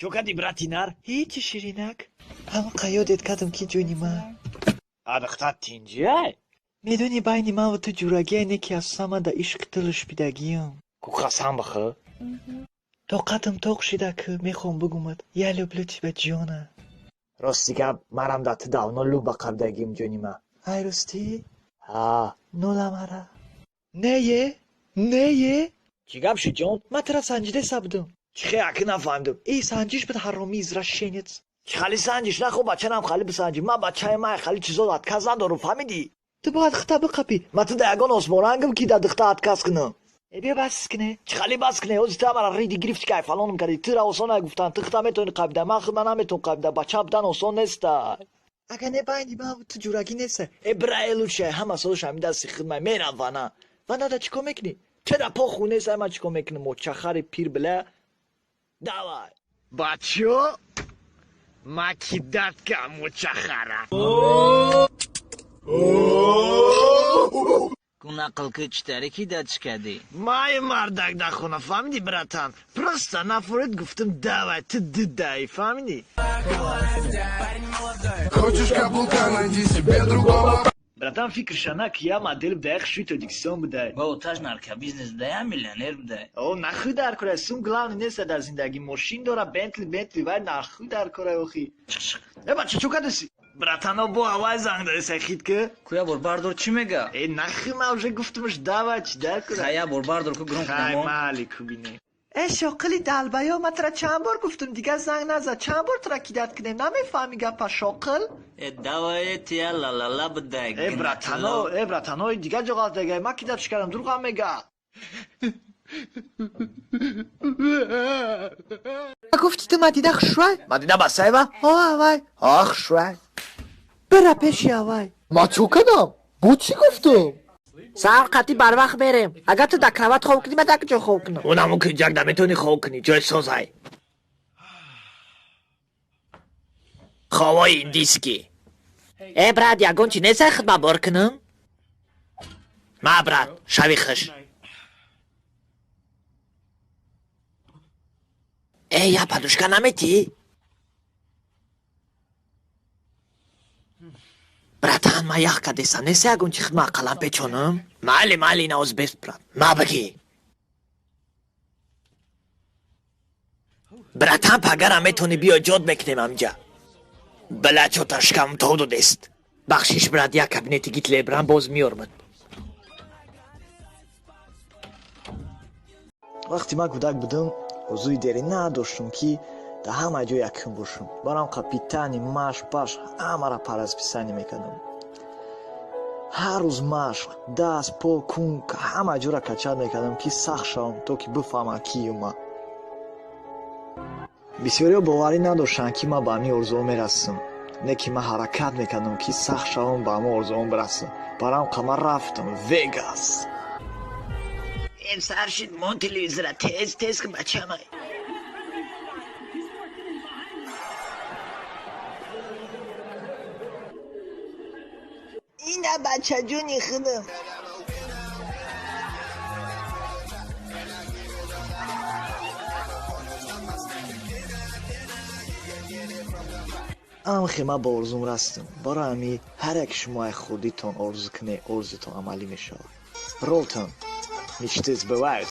چو کدی براتینار هیچی شیرینک همه قیادت کردم که جونی من ادختت تینجیه میدونی بین من و تو جورگی اینه که از سمه دا عشق تلش بیدگیم کو قسم بخه طاقتم طاق شده که میخوام بگومد یه لبلوتی به جانه راستی که مرم دت داونا لو بقبدگیم جونی من ای راستی؟ ها نولا مره نه نه چی گپ شد جون من ترا سنجیده سبدم چی خیلی نفهمدم ای سنجیش بده حرامی ازرا شینیت چی خالی سنجش نخو بچه نم خالی بسنجی من بچه من خالی چیزا داد کز ندارم فهمیدی تو باید خطا بقبی من تو دگان اسمارنگم کی دادختا اتکس کنم ای بیا بس کنه چی خالی بس کنه اوزی تا مرا ریدی گرفت که فلانم کردی تو را آسان نگفتن تختا میتونی قبیده من خود من نمیتون قبیده بچه بدن آسان نیست اگه نه بین من و تو جورگی نیسته ای برای لوچه همه سالش همین دستی خدمه میرم وانا وانا دا چیکار میکنی؟ چرا پا خونه سر من چیکار میکنه مچخر پیر بله دوای بچو ما کی داد که مچخره Kuna qilqi ki dad çıkadı. مای مردک در خونه فهمیدی براتن پرستا نفرت گفتم دوای تو دای فهمیدی Хочешь каблука, найди себе другого. براتن فکرش نه که یه مدل بدهی خشوی تو دیکسیون بده Ba o taj narka biznes daya milyoner bide. او نخوی در کره سون گلان نیست در زندگی ماشین داره بنتلی وای نخوی در کره اوخی ای بچه چو کدسی براتنا بو هوای زنگ داره سخید که Kuya bor bardor چی میگه؟ ای نخی موجه گفتمش دعوت چی در کره Kaya bor bardor ku grum خای kudamo. مالی کوبینه ای شاقلی دلبیا من ترا چند بار گفتم دیگه زنگ نزد چند بار ترا کیدت کنیم نمیفهمی گپا شاقل E davaya tiya la la la bide. ای براتنا دیگه جغال دیگه ما کی دادش کردم دروغ هم میگه گفتی تو مدیده خشوی؟ مدینه بسای با ها وای آخ شوی برا پیشی وای ما چو کدم بو چی گفتم سر قطی بر وقت بریم اگر تو در کروت خواب کنی من در کجا خواب کنم اونمون که جنگ نمیتونی خواب کنی جای سازای خوابای این دیسکی ای براد یگون چی نیسه خدمه بار کنم؟ ما براد شوی خش ای یا پدوشکا نمیتی؟ براتان ما یخ کدیسا نیسه یگون چی خدمه قلم پیچونم؟ مالی نوز بیست براد ما بگی براتان پگر هم میتونی بیا جاد بکنیم امجا بلا چو تشکم تودو دیست بخشیش براد یک کبینتی گیت لیبران باز میارمد وقتی ما کودک بودم وضوی دری نداشتم که در همه جا یکم باشم برام کپیتانی مشق باش همه را پرز پیسانی میکنم هر روز مشق دست پا کون که همه جا را کچاد میکنم که سخت شوم تا که بفهمم کیم ما بسیاری باوری نداشتن که ما به امی ارزو میرسم نه که ما حرکت میکنم که سخت شوم به امی ارزو برسم برام قمر رفتم ویگاس این سرشید من تلویزر را تیز که بچه همه این بچه جونی خودم ام خیمه با ارزوم رستم برای امی هر یک شما خودیتون ارزو کنه ارزوتون عملی میشه رولتون نیچتیز بواید